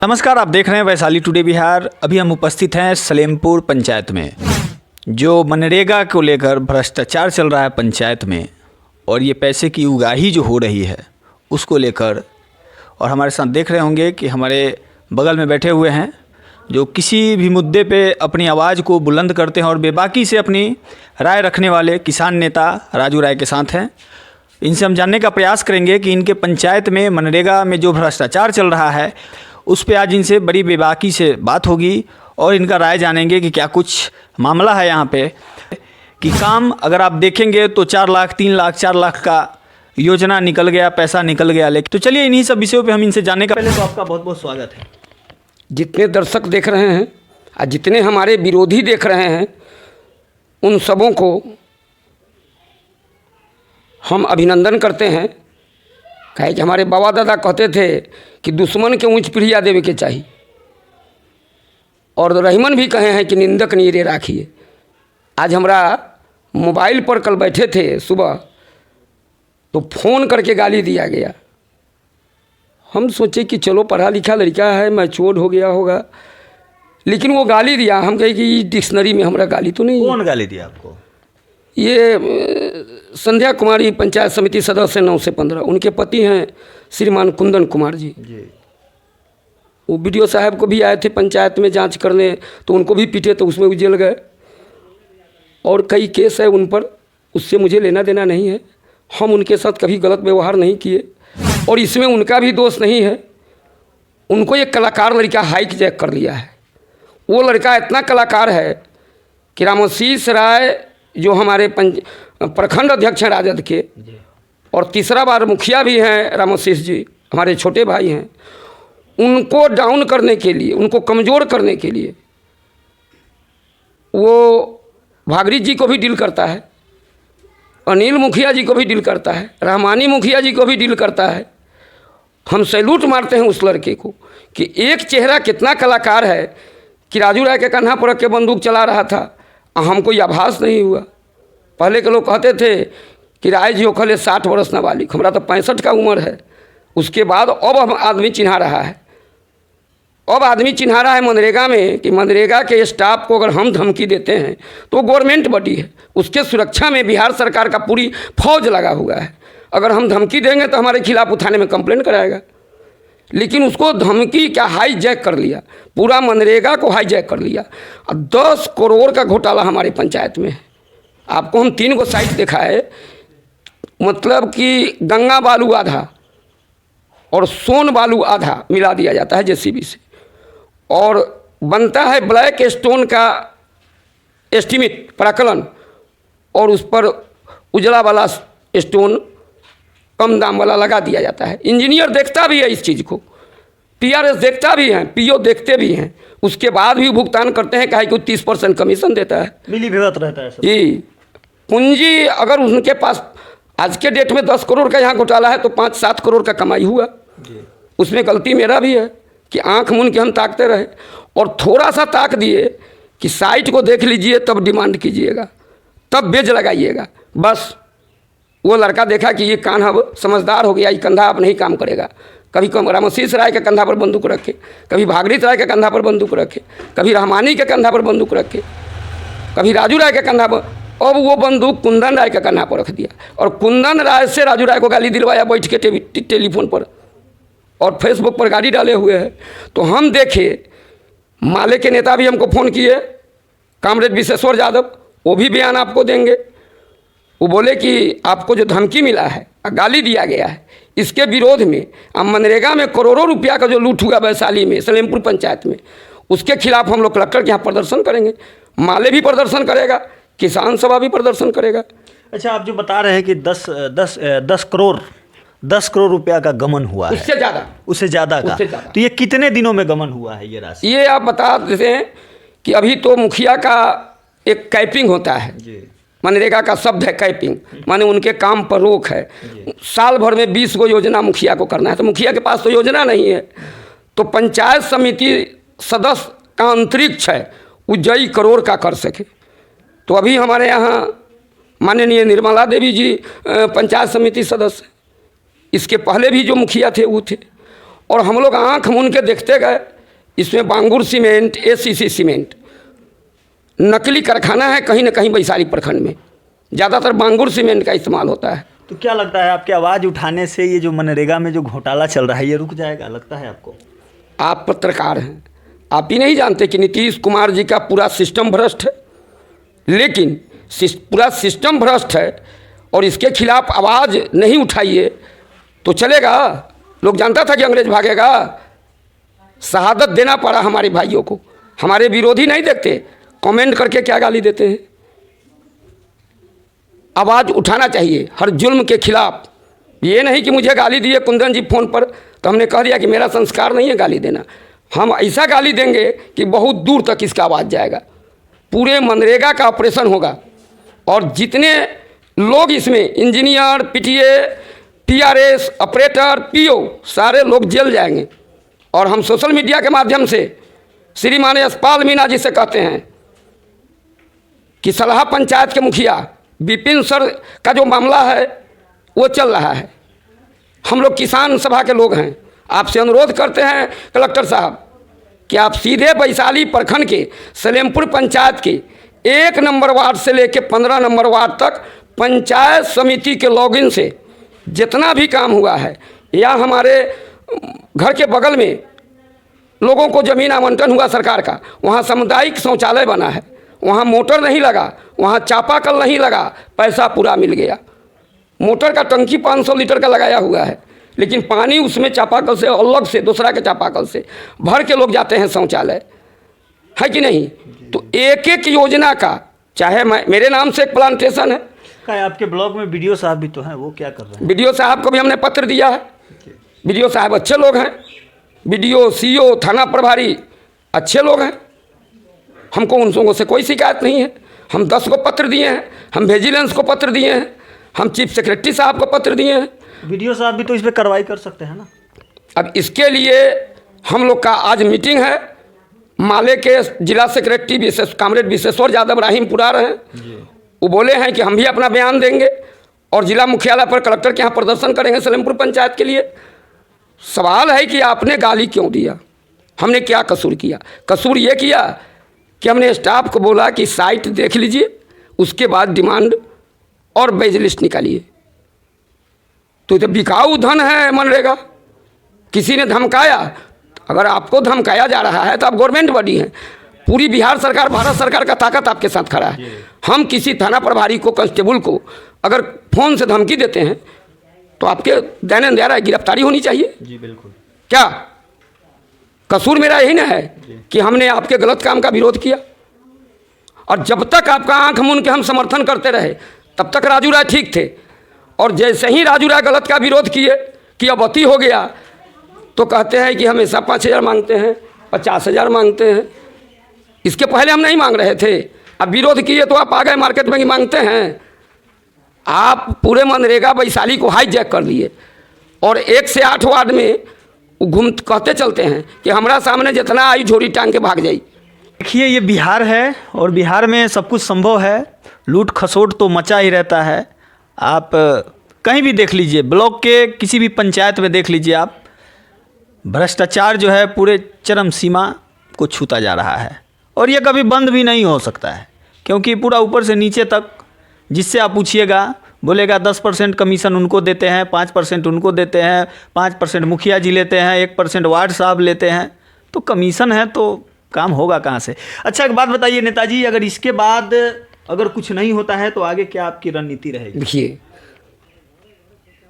नमस्कार, आप देख रहे हैं वैशाली टुडे बिहार। अभी हम उपस्थित हैं सलेमपुर पंचायत में। जो मनरेगा को लेकर भ्रष्टाचार चल रहा है पंचायत में और ये पैसे की उगाही जो हो रही है उसको लेकर, और हमारे साथ देख रहे होंगे कि हमारे बगल में बैठे हुए हैं जो किसी भी मुद्दे पे अपनी आवाज़ को बुलंद करते हैं और बेबाकी से अपनी राय रखने वाले किसान नेता राजू राय के साथ हैं। इनसे हम जानने का प्रयास करेंगे कि इनके पंचायत में मनरेगा में जो भ्रष्टाचार चल रहा है उस पे आज इनसे बड़ी बेबाकी से बात होगी और इनका राय जानेंगे कि क्या कुछ मामला है यहाँ पे कि काम अगर आप देखेंगे तो 4 लाख 3 लाख 4 लाख का योजना निकल गया, पैसा निकल गया। लेकिन तो चलिए इन्हीं सब विषयों पे हम इनसे जानने का पहले तो आपका बहुत बहुत स्वागत है। जितने दर्शक देख रहे हैं और जितने हमारे विरोधी देख रहे हैं उन सबों को हम अभिनंदन करते हैं। कहे कि हमारे बाबा दादा कहते थे कि दुश्मन के ऊँच पीढ़िया देवे के चाहिए, और रहीमन भी कहे हैं कि निंदक नीरे राखिए। आज हमारा मोबाइल पर कल बैठे थे सुबह तो फ़ोन करके गाली दिया गया। हम सोचे कि चलो पढ़ा लिखा लड़का है, मैच्योर हो गया होगा, लेकिन वो गाली दिया। हम कहे कि डिक्शनरी में हमारा गाली तो नहीं। कौन गाली दिया आपको? ये संध्या कुमारी पंचायत समिति सदस्य 9 से 15, उनके पति हैं श्रीमान कुंदन कुमार जी। वो बीडीओ साहब को भी आए थे पंचायत में जांच करने, तो उनको भी पीटे तो उसमें भी जेल गए। और कई केस है उन पर, उससे मुझे लेना देना नहीं है। हम उनके साथ कभी गलत व्यवहार नहीं किए और इसमें उनका भी दोष नहीं है। उनको एक कलाकार लड़का हाइक जैक कर लिया है। वो लड़का इतना कलाकार है कि रामोशीष राय जो हमारे प्रखंड अध्यक्ष हैं राजद के और तीसरा बार मुखिया भी हैं रामोशीष जी, हमारे छोटे भाई हैं, उनको डाउन करने के लिए, उनको कमज़ोर करने के लिए वो भागरी जी को भी डील करता है, अनिल मुखिया जी को भी डील करता है, रहमानी मुखिया जी को भी डील करता है। हम सैल्यूट मारते हैं उस लड़के को कि एक चेहरा कितना कलाकार है कि राजू राय के कंधा पर रख के बंदूक चला रहा था, हमको यह आभास नहीं हुआ। पहले के लोग कहते थे कि राय जी ओखले 60 वर्ष नाबालिग, हमारा तो 65 का उम्र है। उसके बाद अब हम आदमी चिन्हा रहा है, अब आदमी चिन्हा रहा है मनरेगा में कि मनरेगा के स्टाफ को अगर हम धमकी देते हैं तो गवर्नमेंट बॉडी है, उसके सुरक्षा में बिहार सरकार का पूरी फौज लगा हुआ है। अगर हम धमकी देंगे तो हमारे खिलाफ उठाने में कंप्लेंट कराएगा, लेकिन उसको धमकी क्या हाईजैक कर लिया, पूरा मनरेगा को हाईजैक कर लिया। 10 करोड़ का घोटाला हमारे पंचायत में है। आपको हम 3 गो साइट दिखाए, मतलब कि गंगा बालू आधा और सोन बालू आधा मिला दिया जाता है जेसीबी से, और बनता है ब्लैक स्टोन का एस्टीमेट प्राकलन, और उस पर उजला वाला स्टोन कम दाम वाला लगा दिया जाता है। इंजीनियर देखता भी है इस चीज़ को, पीआरएस देखता भी है, पीओ देखते भी हैं, उसके बाद भी भुगतान करते हैं। कहे कि 30% कमीशन देता है, मिली भगत रहता है जी। पूंजी अगर उनके पास आज के डेट में 10 करोड़ का यहाँ घोटाला है तो 5-7 करोड़ का कमाई हुआ। उसमें गलती मेरा भी है कि आंख मूंद के हम ताकते रहे और थोड़ा सा ताक दिए कि साइट को देख लीजिए तब डिमांड कीजिएगा, तब बेच लगाइएगा। बस वो लड़का देखा कि ये कान अब समझदार हो गया, ये कंधा अब नहीं काम करेगा। कभी रामोशीष राय के कंधा पर बंदूक रखे, कभी भागीरथ राय के कंधा पर बंदूक रखे, कभी रहमानी के कंधा पर बंदूक रखे, कभी राजू राय के कंधा पर। अब वो बंदूक कुंदन राय के कंधा पर रख दिया और कुंदन राय से राजू राय को गाली दिलवाया बैठ के टेलीफोन पर, और फेसबुक पर गाली डाले हुए हैं। तो हम देखे, माले के नेता भी हमको फ़ोन किए, कामरेड विश्वेश्वर यादव, वो भी बयान आपको देंगे। वो बोले कि आपको जो धमकी मिला है, गाली दिया गया है, इसके विरोध में अब मनरेगा में करोड़ों रुपया का जो लूट हुआ वैशाली में सलेमपुर पंचायत में, उसके खिलाफ हम लोग कलेक्टर के यहाँ प्रदर्शन करेंगे। माले भी प्रदर्शन करेगा, किसान सभा भी प्रदर्शन करेगा। अच्छा, आप जो बता रहे हैं कि 10 करोड़ रुपया का गमन हुआ है, उससे ज़्यादा का, तो ये कितने दिनों में गमन हुआ है ये राशि? ये आप बता देते हैं कि अभी तो मुखिया का एक कैपिंग होता है जी। मनरेगा का शब्द है कैपिंग, माने उनके काम पर रोक है। साल भर में 20 गो योजना मुखिया को करना है, तो मुखिया के पास तो योजना नहीं है। तो पंचायत समिति सदस्य का अंतरिक्ष है वो कई करोड़ का कर सके। तो अभी हमारे यहाँ माननीय निर्मला देवी जी पंचायत समिति सदस्य, इसके पहले भी जो मुखिया थे वो थे, और हम लोग आँख मूंद के देखते गए। इसमें बांगुर सीमेंट, एसीसी सीमेंट नकली कारखाना है कहीं ना कहीं वैशाली प्रखंड में, ज़्यादातर बांगुर सीमेंट का इस्तेमाल होता है। तो क्या लगता है आपकी आवाज़ उठाने से ये जो मनरेगा में जो घोटाला चल रहा है ये रुक जाएगा, लगता है आपको? आप पत्रकार हैं, आप ही नहीं जानते कि नीतीश कुमार जी का पूरा सिस्टम भ्रष्ट है। लेकिन पूरा सिस्टम भ्रष्ट है और इसके खिलाफ आवाज़ नहीं उठाइए तो चलेगा? लोग जानता था कि अंग्रेज भागेगा। शहादत देना पड़ा हमारे भाइयों को। हमारे विरोधी नहीं देखते, कमेंट करके क्या गाली देते हैं। आवाज़ उठाना चाहिए हर जुल्म के खिलाफ। ये नहीं कि मुझे गाली दिए कुंदन जी फ़ोन पर तो हमने कह दिया कि मेरा संस्कार नहीं है गाली देना। हम ऐसा गाली देंगे कि बहुत दूर तक इसका आवाज़ जाएगा। पूरे मनरेगा का ऑपरेशन होगा और जितने लोग इसमें engineer, PTA, TRS, operator, PO सारे लोग जेल जाएंगे। और हम सोशल मीडिया के माध्यम से श्रीमान यशपाल मीणा जी से कहते हैं कि सलाह पंचायत के मुखिया विपिन सर का जो मामला है वो चल रहा है। हम लोग किसान सभा के लोग हैं, आपसे अनुरोध करते हैं कलेक्टर साहब कि आप सीधे वैशाली प्रखंड के सलेमपुर पंचायत के 1 नंबर वार्ड से लेकर 15 नंबर वार्ड तक पंचायत समिति के लॉगिन से जितना भी काम हुआ है, या हमारे घर के बगल में लोगों को ज़मीन आवंटन हुआ सरकार का, वहाँ सामुदायिक शौचालय बना है, वहाँ मोटर नहीं लगा, वहाँ चापाकल नहीं लगा, पैसा पूरा मिल गया। मोटर का टंकी 500 लीटर का लगाया हुआ है, लेकिन पानी उसमें चापाकल से अलग से दूसरा के चापाकल से भर के लोग जाते हैं शौचालय, है कि नहीं? तो एक एक योजना का, चाहे मेरे नाम से एक प्लांटेशन है। आपके ब्लॉग में बीडीओ साहब भी तो हैं, वो क्या कर रहे हैं? बीडीओ साहब को भी हमने पत्र दिया है। बीडीओ साहब अच्छे लोग हैं, बीडीओ, सीओ, थाना प्रभारी अच्छे लोग हैं, हमको उन लोगों से कोई शिकायत नहीं है। हम 10 को पत्र दिए हैं, हम विजिलेंस को पत्र दिए हैं, हम चीफ सेक्रेटरी साहब को पत्र दिए हैं। बीडीओ साहब भी तो इस पर कार्रवाई कर सकते हैं ना। अब इसके लिए हम लोग का आज मीटिंग है। माले के जिला सेक्रेटरी कामरेड विशेश्वर यादव राहिमपुरा रहे हैं, वो बोले हैं कि हम भी अपना बयान देंगे और जिला मुख्यालय पर कलेक्टर के यहाँ प्रदर्शन करेंगे सलेमपुर पंचायत के लिए। सवाल है कि आपने गाली क्यों दिया? हमने क्या कसूर किया? कसूर ये किया कि हमने स्टाफ को बोला कि साइट देख लीजिए, उसके बाद डिमांड और बेज लिस्ट निकालिए। तो ये बिकाऊ धन है मनरेगा। किसी ने धमकाया, अगर आपको धमकाया जा रहा है तो आप गवर्नमेंट बॉडी हैं। पूरी बिहार सरकार, भारत सरकार का ताकत आपके साथ खड़ा है। हम किसी थाना प्रभारी को, कांस्टेबल को अगर फ़ोन से धमकी देते हैं तो आपके दैनिक दायरा गिरफ्तारी होनी चाहिए। जी बिल्कुल। क्या कसूर मेरा यही ना है कि हमने आपके गलत काम का विरोध किया? और जब तक आपका आंख मूंद के हम समर्थन करते रहे तब तक राजू राय ठीक थे, और जैसे ही राजू राय गलत का विरोध किए कि अब अति हो गया तो कहते हैं कि हमेशा 5,000 मांगते हैं, 50,000 मांगते हैं। इसके पहले हम नहीं मांग रहे थे, अब विरोध किए तो आप आ गए मार्केट में ही मांगते हैं। आप पूरे मनरेगा वैशाली को हाईजैक कर लिए और 1 से 8 वार्ड में घूम कहते चलते हैं कि हमारा सामने जितना आई झोरी टांग के भाग जाई। देखिए ये बिहार है और बिहार में सब कुछ संभव है, लूट खसोट तो मचा ही रहता है। आप कहीं भी देख लीजिए, ब्लॉक के किसी भी पंचायत में देख लीजिए आप, भ्रष्टाचार जो है पूरे चरम सीमा को छूता जा रहा है और ये कभी बंद भी नहीं हो सकता है, क्योंकि पूरा ऊपर से नीचे तक जिससे आप पूछिएगा बोलेगा 10% कमीशन उनको देते हैं, 5% उनको देते हैं, 5% मुखिया जी लेते हैं, 1% वार्ड साहब लेते हैं। तो कमीशन है तो काम होगा कहाँ से? अच्छा एक बात बताइए नेताजी, अगर इसके बाद अगर कुछ नहीं होता है तो आगे क्या आपकी रणनीति रहेगी? देखिए,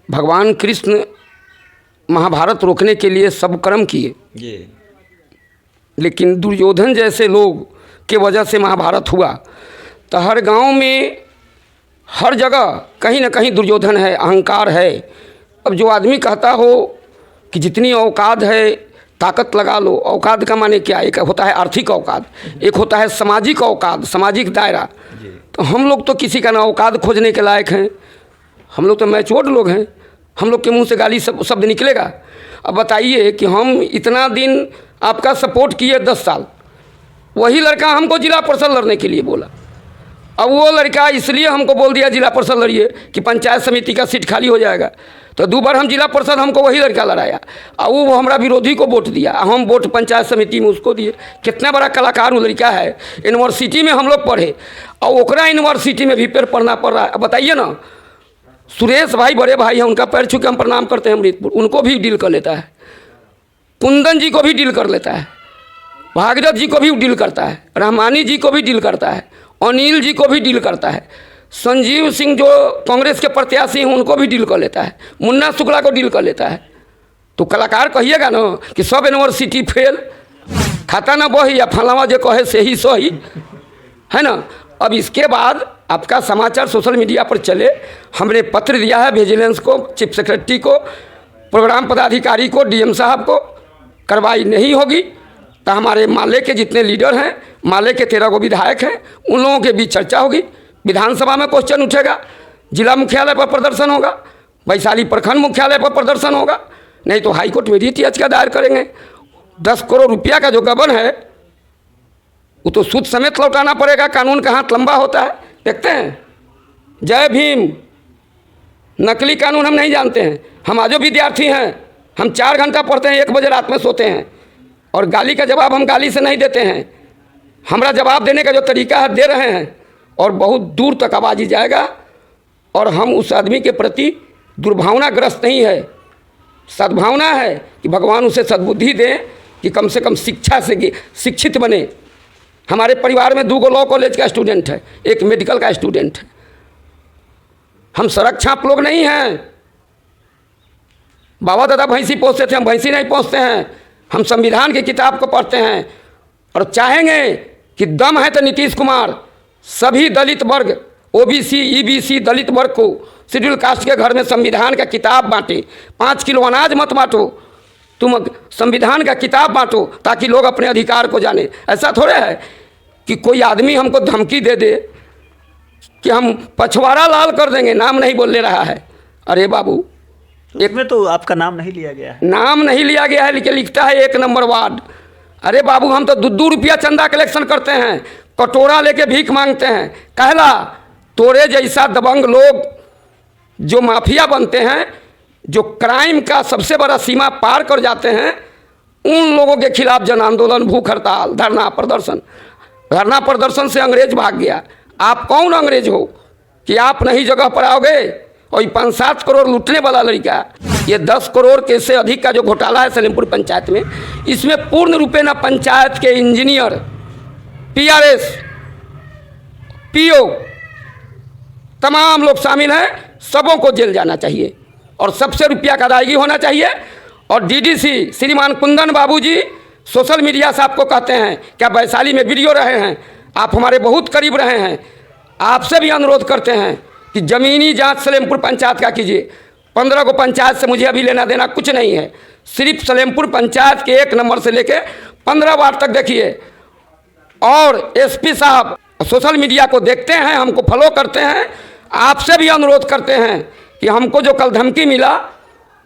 भगवान कृष्ण महाभारत रोकने के लिए सब कर्म किए, लेकिन दुर्योधन जैसे लोग के वजह से महाभारत हुआ। तो हर गांव में, हर जगह कहीं ना कहीं दुर्योधन है, अहंकार है। अब जो आदमी कहता हो कि जितनी औकात है ताकत लगा लो, औकात का माने क्या? एक होता है आर्थिक औकात, एक होता है सामाजिक औकात, सामाजिक दायरा। तो हम लोग तो किसी का ना औकात खोजने के लायक हैं, हम लोग तो मैच्योर्ड लोग हैं, हम लोग के मुंह से गाली शब्द निकलेगा? अब बताइए कि हम इतना दिन आपका सपोर्ट किए 10 साल, वही लड़का हमको जिला परिषद लड़ने के लिए बोला। अब वो लड़का इसलिए हमको बोल दिया जिला परिषद लड़िए कि पंचायत समिति का सीट खाली हो जाएगा। तो 2 बार हम जिला परिषद हमको वही लड़का लड़ाया और वो हमारा विरोधी को वोट दिया, हम वोट पंचायत समिति में उसको दिए। कितना बड़ा कलाकार वो लड़का है। यूनिवर्सिटी में हम लोग पढ़े और ओकरा यूनिवर्सिटी में भी पैर पढ़ना पड़ रहा है। अब बताइए ना, सुरेश भाई बड़े भाई हैं, उनका पैर छू के हम प्रणाम करते हैं। अमृतपुर उनको भी डील कर लेता है, कुंदन जी को भी डील कर लेता है, भागीरथ जी को भी डील करता है, रहमानी जी को भी डील करता है, अनिल जी को भी डील करता है, संजीव सिंह जो कांग्रेस के प्रत्याशी हैं उनको भी डील कर लेता है, मुन्ना शुक्ला को डील कर लेता है। तो कलाकार कहिएगा ना कि सब यूनिवर्सिटी फेल, खाता ना बही या फलावा जो कहे से ही सही है ना। अब इसके बाद आपका समाचार सोशल मीडिया पर चले, हमने पत्र दिया है विजिलेंस को, चीफ सेक्रेटरी को, प्रोग्राम पदाधिकारी को, डीएम साहब को। कार्रवाई नहीं होगी तो हमारे माले के जितने लीडर हैं, माले के 13 विधायक हैं, उन लोगों के बीच चर्चा होगी, विधानसभा में क्वेश्चन उठेगा, जिला मुख्यालय पर प्रदर्शन होगा, वैशाली प्रखंड मुख्यालय पर प्रदर्शन होगा, नहीं तो हाईकोर्ट में रीट याचिका दायर करेंगे। 10 करोड़ रुपया का जो गबन है वो तो सूद समेत लौटाना पड़ेगा। कानून का हाथ लंबा होता है, देखते हैं। जय भीम। नकली कानून हम नहीं जानते हैं। हम आजो विद्यार्थी हैं, हम 4 घंटा पढ़ते हैं, 1 बजे रात में सोते हैं और गाली का जवाब हम गाली से नहीं देते हैं। हमारा जवाब देने का जो तरीका है दे रहे हैं और बहुत दूर तक आवाज़ जाएगा। और हम उस आदमी के प्रति दुर्भावनाग्रस्त नहीं है, सद्भावना है कि भगवान उसे सद्बुद्धि दें कि कम से कम शिक्षा से शिक्षित बने। हमारे परिवार में 2 लॉ कॉलेज का स्टूडेंट है, 1 मेडिकल का स्टूडेंट है। हम सड़क छाप लोग नहीं हैं। बाबा दादा भैंसी पोसते थे, हम भैंसी नहीं पोसते हैं। हम संविधान की किताब को पढ़ते हैं और चाहेंगे कि दम है तो नीतीश कुमार सभी दलित वर्ग, ओबीसी, ईबीसी दलित वर्ग को शेड्यूल कास्ट के घर में संविधान का किताब बांटे। 5 किलो अनाज मत बांटो, तुम संविधान का किताब बांटो ताकि लोग अपने अधिकार को जाने। ऐसा थोड़े है कि कोई आदमी हमको धमकी दे दे कि हम पछवाड़ा लाल कर देंगे, नाम नहीं बोलने रहा है। अरे बाबू, एक में तो आपका नाम नहीं लिया गया है। नाम नहीं लिया गया है, लेकिन लिखता है 1 नंबर वार्ड। अरे बाबू, हम तो 2 रुपया चंदा कलेक्शन करते हैं, कटोरा लेके भीख मांगते हैं। कहला तोरे जैसा दबंग लोग जो माफिया बनते हैं, जो क्राइम का सबसे बड़ा सीमा पार कर जाते हैं, उन लोगों के खिलाफ जन आंदोलन, भूख हड़ताल, धरना प्रदर्शन। धरना प्रदर्शन से अंग्रेज भाग गया। आप कौन अंग्रेज हो कि आप नहीं जगह पर आओगे? और 5-7 करोड़ लूटने वाला लड़का, ये 10 करोड़ के से अधिक का जो घोटाला है सलेमपुर पंचायत में, इसमें पूर्ण रूपे न पंचायत के इंजीनियर, पीआरएस, पीओ तमाम लोग शामिल हैं। सबों को जेल जाना चाहिए और सबसे रुपया का अदायगी होना चाहिए। और डीडीसी श्रीमान कुंदन बाबू जी सोशल मीडिया से आपको कहते हैं, क्या वैशाली में वीडियो रहे हैं, आप हमारे बहुत करीब रहे हैं, आपसे भी अनुरोध करते हैं कि ज़मीनी जांच सलेमपुर पंचायत का कीजिए। 15 को पंचायत से मुझे अभी लेना देना कुछ नहीं है, सिर्फ सलेमपुर पंचायत के 1 नंबर से लेके 15 वार्ड तक देखिए। और एसपी साहब सोशल मीडिया को देखते हैं, हमको फॉलो करते हैं, आपसे भी अनुरोध करते हैं कि हमको जो कल धमकी मिला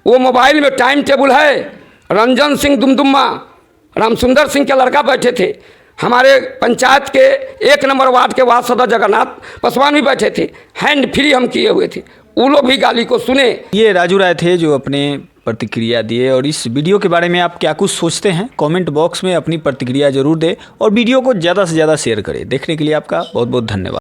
वो मोबाइल में टाइम टेबल है। रंजन सिंह दुमदुम्मा, रामसुंदर सिंह के लड़का बैठे थे, हमारे पंचायत के 1 नंबर वार्ड के वार्ड सदस्य जगन्नाथ पासवान भी बैठे थे, हैंड फ्री हम किए हुए थे, वो लोग भी गाली को सुने। ये राजू राय थे जो अपने प्रतिक्रिया दिए। और इस वीडियो के बारे में आप क्या कुछ सोचते हैं, कमेंट बॉक्स में अपनी प्रतिक्रिया जरूर दें और वीडियो को ज़्यादा से ज़्यादा शेयर करें। देखने के लिए आपका बहुत बहुत धन्यवाद।